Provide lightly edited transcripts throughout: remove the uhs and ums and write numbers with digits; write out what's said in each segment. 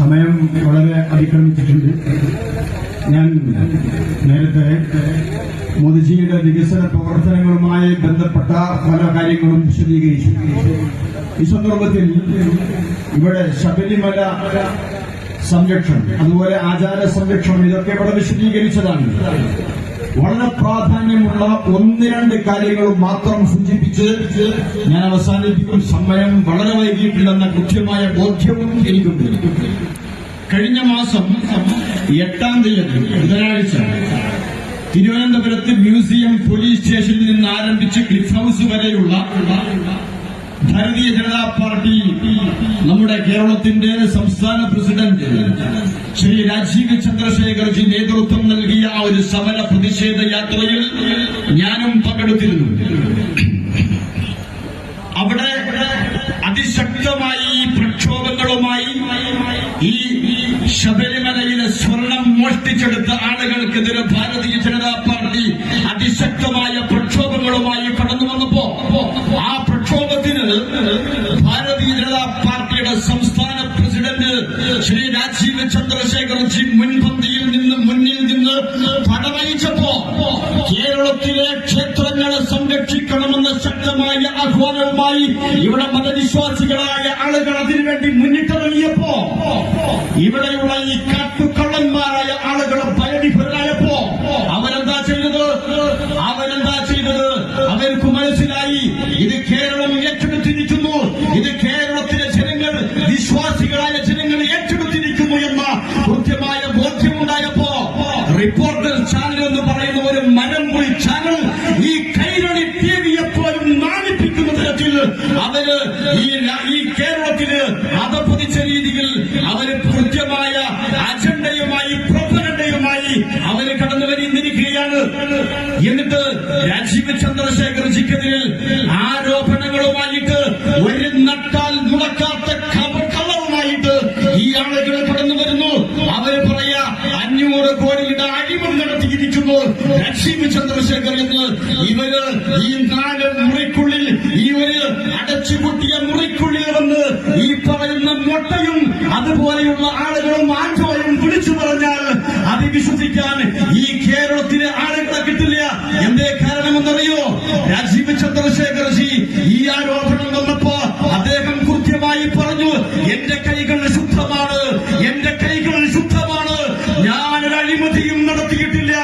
സമയം വളരെ അതിക്രമിച്ചിട്ടുണ്ട്. ഞാൻ നേരത്തെ മോദിജിയുടെ വികസന പ്രവർത്തനങ്ങളുമായി ബന്ധപ്പെട്ട പല കാര്യങ്ങളും വിശദീകരിച്ചു. ഈ സന്ദർഭത്തിൽ ഇവിടെ ശബരിമല സംരക്ഷണം, അതുപോലെ ആചാര സംരക്ഷണം, ഇതൊക്കെ ഇവിടെ വിശദീകരിച്ചതാണ്. വളരെ പ്രാധാന്യമുള്ള ഒന്ന് രണ്ട് കാര്യങ്ങൾ മാത്രം സൂചിപ്പിച്ച് ഞാൻ അവസാനിപ്പിക്കും. സമയം വളരെ വൈകിട്ടുണ്ടെന്ന കൃത്യമായ ബോധ്യവും എനിക്കുണ്ട്. കഴിഞ്ഞ മാസം 8-ാം തീയതി ബുധനാഴ്ച തിരുവനന്തപുരത്ത് മ്യൂസിയം പോലീസ് സ്റ്റേഷനിൽ നിന്ന് ആരംഭിച്ച് ക്ലിഫ് ഹൌസ് വരെയുള്ള ഭാരതീയ ജനതാ പാർട്ടി നമ്മുടെ കേരളത്തിന്റെ സംസ്ഥാന പ്രസിഡന്റ് ശ്രീ രാജീവ് ചന്ദ്രശേഖർജി നേതൃത്വം നൽകിയ ആ ഒരു സമര പ്രതിഷേധ യാത്രയിൽ ഞാനും പങ്കെടുത്തിരുന്നു. അവിടെ അതിശക്തമായി ഈ പ്രക്ഷോഭങ്ങളുമായി ഈ ശബരിമലയിലെ സ്വർണം മോഷ്ടിച്ചെടുത്ത ആളുകൾക്കെതിരെ ഭാരതീയ ജനതാ പാർട്ടി അതിശക്തമായ പ്രക്ഷോഭങ്ങളുമായി കടന്നു വന്നപ്പോ ആ പ്രക്ഷോഭത്തിന് ഭാരതീയ ജനതാ പാർട്ടിയുടെ സംസ്ഥാന പ്രസിഡന്റ് ശ്രീ രാജീവ് ചന്ദ്രശേഖർജി മുൻപന്തിയിൽ മുന്നിൽ നിന്ന് പടവഹിച്ചപ്പോ കേരളത്തിലെ ക്ഷേത്രങ്ങളെ സംരക്ഷിക്കണമെന്ന ശക്തമായ ആഹ്വാനവുമായി ഇവിടെ മതവിശ്വാസികളായ ആളുകൾ അതിനുവേണ്ടി മുന്നിട്ടിറങ്ങിയപ്പോ ഇവിടെയുള്ള ഈ കാട്ടുകള്ളന്മാരായ ആളുകൾ ഭയവിഭ്രരായപ്പോ അവരെന്താ ചെയ്തത്? അവർക്ക് മനസ്സിലായി ഇത് കേരളം ഏറ്റെടുത്തിരിക്കുന്നു, ഇത് കേരളത്തിലെ ജനങ്ങൾ, വിശ്വാസികളായ ജനങ്ങൾ ഏറ്റെടുത്തിരിക്കുന്നു എന്ന കൃത്യമായ ബോധ്യമുണ്ടായപ്പോ റിപ്പോർട്ടർ ചാനൽ എന്ന് പറയുന്ന ഒരു മരംമുറി ചാനൽ ഈ കൈരളി ടിവിയെപ്പോലും നാണിപ്പിക്കുന്ന തരത്തിൽ അവര് ഈ കേരളത്തില് അധപതിച്ച രീതിയിൽ അവര് കൃത്യമായ അജണ്ടയുമായി പ്രൊപ്പഗണ്ടയുമായി അവര് കടന്നു വന്നിരിക്കുകയാണ്. എന്നിട്ട് രാജീവ് ചന്ദ്രശേഖർജിക്കെതിരെ ആരോപണങ്ങളുമായിട്ട് ഒരു നട്ടാൽ മുടക്കാത്ത കള്ളവുമായിട്ട് ഈ ആളുകൾ കടന്നു വരുന്നു. അവര് പറയാ 500 കോടിയുടെ അഴിമതി നടത്തിയിരിക്കുന്നു രാജീവ് ചന്ദ്രശേഖർ എന്ന്. ഇവര് ഈ 4 മുറിക്കുള്ളിൽ, ഈ ഒരു അടച്ചുപൂട്ടിയ മുറിക്കുള്ളിൽ വന്ന് ഈ പറയുന്ന മൊട്ടയും അതുപോലെയുള്ള ആളുകളും ആൻഡോയും വിളിച്ചു പറഞ്ഞാൽ അത് വിശ്വസിക്കാൻ ഈ കേരളത്തിലെ ആളുകളെ കിട്ടില്ല. എന്തേ കാരണമെന്നറിയോ? രാജീവ് ചന്ദ്രശേഖർജി ഈ ആരോപണം വന്നപ്പോ അദ്ദേഹം കൃത്യമായി പറഞ്ഞു, എന്റെ കൈകൾ ശുദ്ധമാണ്, എന്റെ കൈകൾ ശുദ്ധമാണ്, ഞാനൊരു അഴിമതിയും നടത്തിയിട്ടില്ല.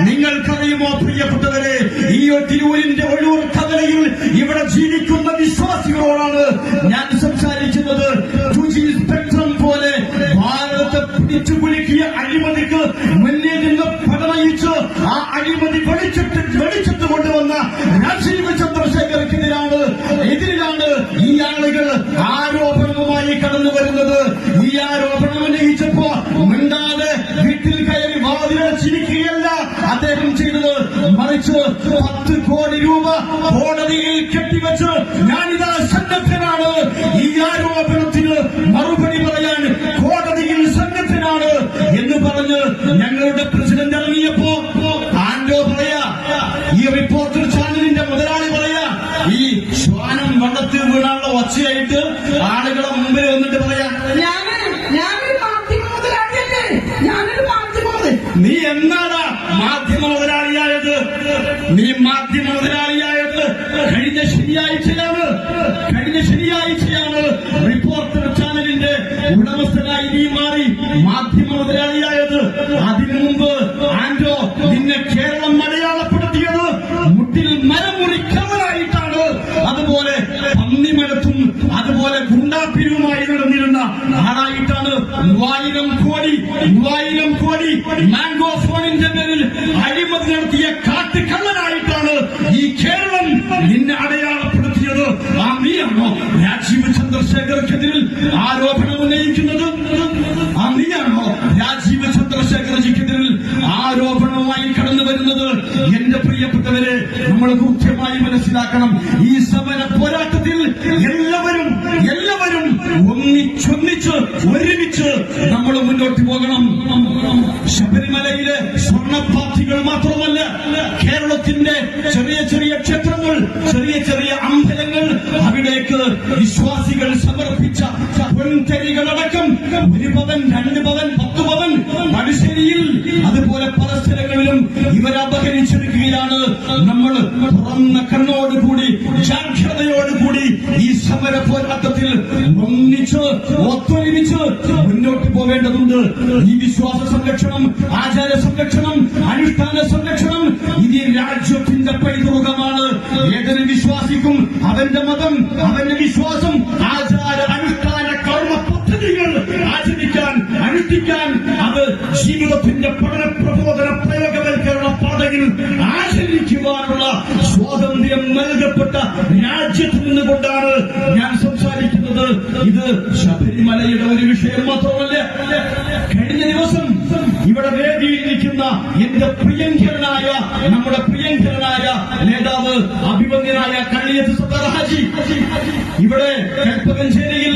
നിങ്ങൾക്കറിയുമോ പ്രിയപ്പെട്ടവരെ, ഈ തിരൂരിന്റെ ഒഴൂർ കവലയിൽ ഇവിടെ ജീവിക്കുന്ന വിശ്വാസികളോടാണ് ഞാൻ സംസാരിക്കുന്നത്. 2G സ്പെക്ട്രം പോലെ ഭാരതത്തെ പിടിച്ചു കുലുക്കിയ അഴിമതിക്ക് മുന്നിൽ നിന്ന് പടവഹിച്ച് ആ അഴിമതി വെളിച്ചത്ത് കൊണ്ടുവന്ന രാജീവ് ചന്ദ്രശേഖർക്കെതിരാണ് ഈ ആളുകൾ ആരോപണവുമായി കടന്നു വരുന്നത്. ഈ ആരോപണം ഉന്നയിച്ചപ്പോ മിണ്ടാതെ വീട്ടിൽ കയറി വാതിലടച്ചിരിക്കുകയല്ല അദ്ദേഹം ചെയ്തത്, മറിച്ച് 10 കോടി രൂപ കോടതിയിൽ കെട്ടിവെച്ച് ഞാനിതാ സന്നദ്ധനാണ്, ഈ ആരോപണത്തിന് മറുപടി പറയാൻ കോടതിയിൽ സന്നദ്ധനാണ് എന്ന് പറഞ്ഞ് ഞങ്ങളുടെ പ്രസിഡന്റ് ഇറങ്ങിയപ്പോ ആൻഡോ പറയാ, ഈ റിപ്പോർട്ടർ ചാനലിന്റെ മുതലാളി പറയാ, ഈ ശ്വാനം വള്ളത്തിൽ വീണാനുള്ള ഒച്ചയായിട്ട് ആളുകളെ മുമ്പിൽ വന്നിട്ട് പറയാ, നീ എന്നാടാ മാധ്യമ മുതലാളിയായത്? നീ മാധ്യമ മുതലാളിയായത് കഴിഞ്ഞ ശനിയാഴ്ചയാണ് റിപ്പോർട്ടർ ചാനലിന്റെ ഉടമസ്ഥനായി നീ മാറി മാധ്യമ മുതലാളിയായത്. അതിനു മുമ്പ് ആൻഡോ നിന്നെ കേരളം അടയാളപ്പെടുത്തിയത് മുട്ടിൽ മരമുറിക്കവനായിട്ടാണ്, അതുപോലെ പന്നിമരത്തും അതുപോലെ ഗുണ്ടാപ്പിരിവുമായി നടന്നിരുന്ന ആളായിട്ടാണ്. 3000 കോടി മാംഗോ ഫോണിന്റെ പേരിൽ അഴിമതി നടത്തിയ കാട്ടുകള്ളനായിട്ടാണ് ഈ കേരളം നിന്നെ അടയാളപ്പെടുത്തിയത്. ആ നീയാണോ രാജീവ് ചന്ദ്രശേഖർക്കെതിരെ ആരോപണം ഉന്നയിക്കുന്നത്? ആ നീയാണോ രാജീവ് ചന്ദ്രശേഖർജിക്കെതിരെ ആരോപണവുമായി കടന്നു വരുന്നത്? എന്റെ പ്രിയപ്പെട്ടവരെ, നമ്മൾ കൃത്യമായി മനസ്സിലാക്കണം, ഈ സമര പോരാട്ടത്തിൽ എല്ലാവരും ഒന്നിച്ചൊന്നിച്ച് ഒരുമിച്ച് ചിന്തിച്ച് നമ്മൾ മുന്നോട്ട് പോകണം. ശബരിമലയിലെ സ്വർണ്ണപ്പാത്തികൾ മാത്രമല്ല, കേരളത്തിന്റെ ചെറിയ ചെറിയ ക്ഷേത്രങ്ങൾ, ചെറിയ ചെറിയ അമ്പലങ്ങൾ, അവിടേക്ക് വിശ്വാസികൾ സമർപ്പിച്ച പൊൻതരികളടക്കം 1 പവൻ, 2 പവൻ, 10 പവൻ മനുഷ്യരിയിൽ അതുപോലെ പല സ്ഥലങ്ങളിലും ഇവരപഹരിച്ചെടുക്കുകയാണ്. നമ്മൾ തുറന്ന കണ്ണോടുകൂടി, ജാഗ്രതയോടുകൂടി ഈ സമര പോരാട്ടത്തിൽ ഒത്തൊരുമിച്ച് മുന്നോട്ട് പോവേണ്ടതുണ്ട്. ഈ വിശ്വാസ സംരക്ഷണം, ആചാര സംരക്ഷണം, അനുഷ്ഠാന സംരക്ഷണം ഇത് രാജ്യത്തിന്റെ പൈതൃകമാണ്. ഏതൊരു വിശ്വാസിക്കും അവന്റെ മതം, അവന്റെ വിശ്വാസം, ആചാര അനുഷ്ഠാന കർമ്മ പദ്ധതികൾ ആചരിക്കാൻ, അനുഷ്ഠിക്കാൻ, അത് ജീവിതത്തിന്റെ പഠന പ്രബോധന പ്രയോഗവൽക്കരണ പാതയിൽ ആചരിക്കുവാനുള്ള സ്വാതന്ത്ര്യം നൽകപ്പെട്ട രാജ്യത്ത് നിന്നുകൊണ്ടാണ് ഞാൻ സംസാരിക്കുന്നത്. ഇത് ശബരിമലയുടെ ഒരു വിഷയം മാത്രമല്ല. കഴിഞ്ഞ ദിവസം ഇവിടെ വേദിയിലിരിക്കുന്ന എന്റെ പ്രിയങ്കരനായ, നമ്മുടെ പ്രിയങ്കരനായ നേതാവ് അഭിമന്യനായ കള്ളിയത്ത് സത്താർ ഹാജി ഇവിടെ കൽപ്പകഞ്ചേരിയിൽ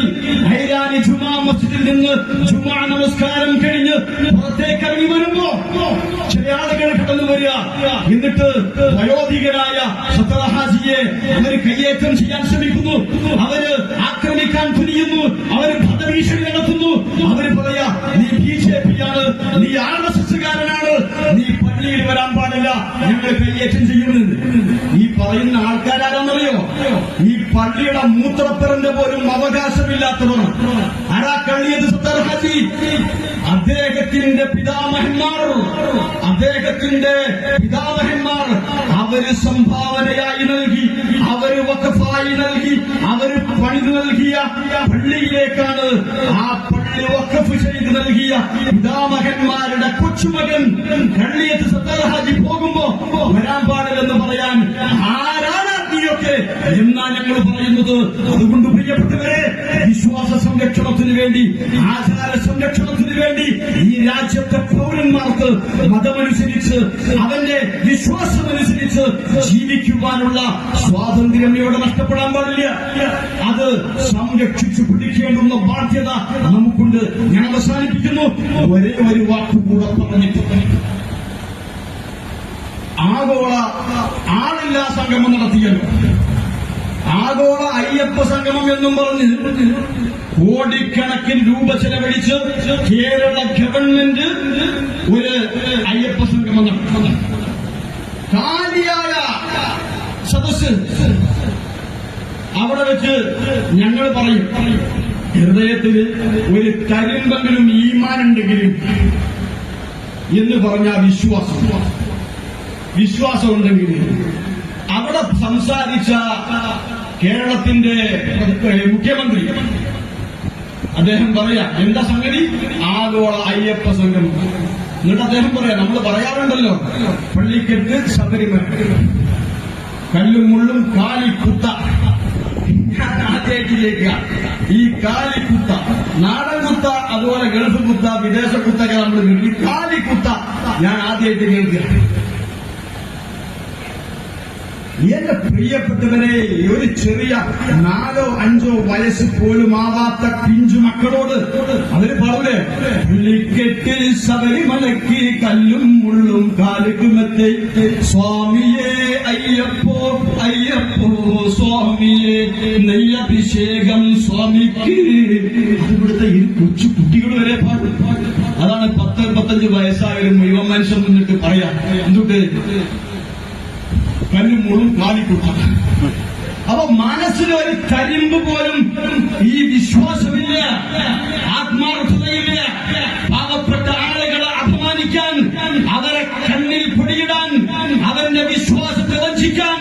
ഹൈരാനി ജുമാ മസ്ജിദിൽ നിന്ന് ജുമാ നമസ്കാരം കഴിഞ്ഞ് പുറത്തേക്ക് ഇറങ്ങി വരുമ്പോ ചില ആളുകൾ കടന്നു വരിക. എന്നിട്ട് വയോധികനായ സത്താർ ഹാജിയെ അവര് കയ്യേറ്റം ചെയ്യാൻ ശ്രമിക്കുന്നു, അവര് ആക്രമിക്കാൻ തുനിയുന്നു, അവര് ഭീഷണി നടത്തുന്നു. അവര് പറയാ, നീ BJP ആണ്, നീ RSSകാരനാണ്, നീ പള്ളിയിൽ വരാൻ പാടില്ല, ഞങ്ങൾ കയ്യേറ്റം ചെയ്യുന്നത്. ഈ പറയുന്ന ആൾക്കാരാണെന്നറിയോ? ഈ പള്ളിയുടെ മൂത്രപ്പറന്റെ പോലും അവകാശമില്ലാത്തവർ. ആരാ കള്ളിയത്? സത്താർ ഹാജി. അദ്ദേഹത്തിന്റെ പിതാമഹന്മാർ അവര് സംഭാവനയായി നൽകി, അവര് വഖഫായി നൽകി, അവര് പണിത് നൽകിയ പള്ളിയിലേക്കാണ്, ആ പള്ളി വഖഫ് ചെയ്ത് നൽകിയ പിതാമഹന്മാരുടെ കൊച്ചുമകൻ കള്ളിയത്ത് സത്താർ ഹാജി പോകുമ്പോ വരാൻ പാടില്ലെന്ന് പറയാൻ ആരാണ് നീയൊക്കെ എന്നാ ഞങ്ങൾ പറയുന്നത്. അതുകൊണ്ട് പ്രിയപ്പെട്ടവരെ, വിശ്വാസ സംരക്ഷണത്തിന് വേണ്ടി, ആചാര സംരക്ഷണത്തിന് വേണ്ടി ഈ രാജ്യത്തെ പൗരന്മാർക്ക് മതമനുസരിച്ച്, അവന്റെ വിശ്വാസമനുസരിച്ച് ജീവിക്കുവാനുള്ള സ്വാതന്ത്ര്യം ഇവിടെ നഷ്ടപ്പെടാൻ പാടില്ല. അത് സംരക്ഷിച്ചു പിടിക്കേണ്ടുന്ന ബാധ്യത നമുക്കുണ്ട്. ഞാൻ അവസാനിപ്പിക്കുന്നു. ഒരേ ഒരു വാക്കുകൂടെ പറഞ്ഞിട്ട്, ആഗോള ആളില്ലാ സംഗമം നടത്തിയല്ലോ. ആഗോള അയ്യപ്പ സംഗമം എന്നും പറഞ്ഞ് കോടിക്കണക്കിന് രൂപ ചെലവഴിച്ച് കേരള ഗവൺമെന്റ് ഒരു അയ്യപ്പ സംഗമം നടത്തുന്നു. കാലിയായ സദസ് അവിടെ വെച്ച് ഞങ്ങൾ പറയും, ഹൃദയത്തിൽ ഒരു കരിമ്പെങ്കിലും ഈമാനുണ്ടെങ്കിലും എന്ന് പറഞ്ഞ വിശ്വാസം ഉണ്ടെങ്കിൽ അവിടെ സംസാരിച്ച കേരളത്തിന്റെ മുഖ്യമന്ത്രി അദ്ദേഹം പറയാ, എന്താ സംഗതി? ആഗോള അയ്യപ്പ സംഗമം. എന്നിട്ട് അദ്ദേഹം പറയാ, നമ്മൾ പറയാറുണ്ടല്ലോ, പള്ളിക്കെട്ട് ശബരിമല, കല്ലും മുള്ളും കാലിക്കുത്ത. ഞാൻ ആദ്യമായിട്ടില്ലേക്ക ഈ കാലിക്കുത്ത, നാടൻ കുത്ത, അതുപോലെ ഗൾഫ് കുത്ത, വിദേശ കുത്തൊക്കെ നമ്മൾ ഈ കാലിക്കുത്ത ഞാൻ ആദ്യമായിട്ട് കേൾക്കുക. എന്റെ പ്രിയപ്പെട്ടവരെ, ഒരു ചെറിയ 4-5 വയസ്സ് പോലും ആവാത്ത പിഞ്ചു മക്കളോട് അവര് പറയൂലേ, പള്ളിക്കെട്ടിൽ ശബരിമലയ്ക്ക് കല്ലും മുള്ളും കാലുക്കുമത്തെ സ്വാമിയെ അയ്യപ്പോ അയ്യപ്പോ സ്വാമിയെ നെയ്യഭിഷേകം സ്വാമിക്ക്. അതിവിടുത്തെ ഈ കൊച്ചു കുട്ടികൾ വരെ പാടും. അതാണ് 10-15 വയസ്സായാലും മുഴുവൻ മനുഷ്യൻ മുന്നിട്ട് പറയാം, എന്തുട്ട് കല്ലും മുള്ളും കാലിക്കുട്ട. അപ്പൊ മനസ്സിലൊരു കരിമ്പ് പോലും ഈ വിശ്വാസമില്ല, ആത്മാർത്ഥതയില്ല. പാവപ്പെട്ട ആളുകളെ അപമാനിക്കാൻ, അവരെ കണ്ണിൽ പൊടിയിടാൻ, അവന്റെ വിശ്വാസത്തെ വഞ്ചിക്കാൻ,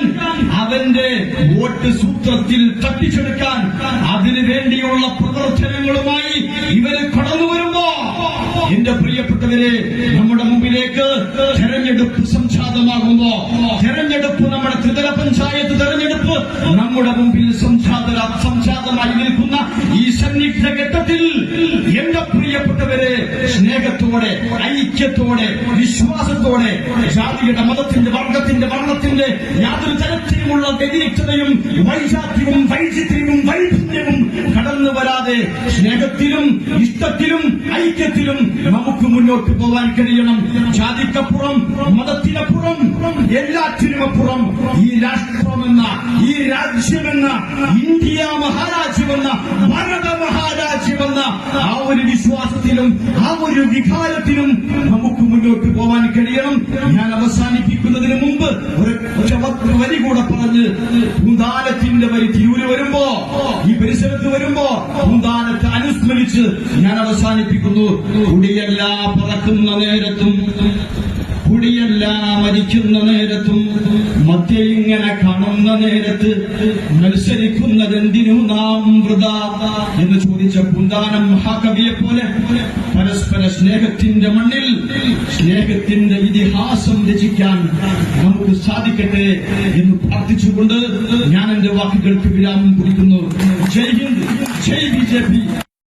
അവന്റെ വോട്ട് സൂത്രത്തിൽ തട്ടിച്ചെടുക്കാൻ, അതിനു വേണ്ടിയുള്ള പ്രവർത്തനങ്ങളുമായി ഇവര് കടന്നു വരുമ്പോ, എന്റെ പ്രിയപ്പെട്ടവരെ, നമ്മുടെ മുമ്പിലേക്ക് തെരഞ്ഞെടുപ്പ് സംജാതമാകുമ്പോ, തെരഞ്ഞെടുപ്പ്, നമ്മുടെ ത്രിതല പഞ്ചായത്ത് തെരഞ്ഞെടുപ്പ് നമ്മുടെ മുമ്പിൽ സംജാതമായി നിൽക്കുന്ന ഈ സന്നിഗ്ധ ഘട്ടത്തിൽ എന്റെ പ്രിയപ്പെട്ടവരെ, സ്നേഹത്തോടെ, ഐക്യത്തോടെ, വിശ്വാസത്തോടെ, ജാതിയുടെ, മതത്തിന്റെ, വർഗത്തിന്റെ, വർണ്ണത്തിന്റെ യാതൊരു തരത്തിലുമുള്ള വ്യതിരിക്തതയും വൈജാത്യവും വൈചിത്ര്യവും വൈഭിന്യവും കടന്നു വരാതെ സ്നേഹത്തിലും ഇഷ്ടത്തിലും ഐക്യത്തിലും നമുക്ക് മുന്നോട്ട് പോകാൻ കഴിയണം. ജാതിക്കപ്പുറം, മതത്തിനപ്പുറം, എല്ലാറ്റിനുമപ്പുറം ഈ രാഷ്ട്രമെന്ന, ഈ രാജ്യമെന്ന, ഇന്ത്യ മഹാരാജ്യമെന്ന, ഭാരത മഹാരാജ്യമെന്ന ആ ഒരു വിശ്വാസത്തിലും ആ ഒരു വികാരത്തിലും നമുക്ക് മുന്നോട്ട് പോകാൻ കഴിയണം. ഞാൻ അവസാനിപ്പിക്കുന്നതിന് മുമ്പ് ഒരു വരി കൂടെ പറഞ്ഞ് പൂന്താനത്തിന്റെ വരി തിരൂര് വരുമ്പോ, ഈ പരിസരത്ത് വരുമ്പോ പൂന്താനത്തെ അനുസ്മരിച്ച് ഞാൻ അവസാനിപ്പിക്കുന്നു. കുടിയല്ല പറക്കുന്ന നേരത്തും, കുടിയല്ല മരിക്കുന്ന നേരത്തും, മധ്യ ഇങ്ങനെ കാണുന്ന നേരത്ത് മത്സരിക്കുന്നതെന്തിനു നാം വൃഥ എന്ന് ചോദിച്ച പൂന്താനം മഹാകവിയെ പോലെ പരസ്പര സ്നേഹത്തിന്റെ മണ്ണിൽ സ്നേഹത്തിന്റെ ഇതിഹാസം രചിക്കാൻ നമുക്ക് സാധിക്കട്ടെ എന്ന് പ്രാർത്ഥിച്ചുകൊണ്ട് ഞാൻ എന്റെ വാക്കുകൾക്ക് വിരാമം കുറിക്കുന്നു. ജയ് ഹിന്ദ്, ജയ് BJP.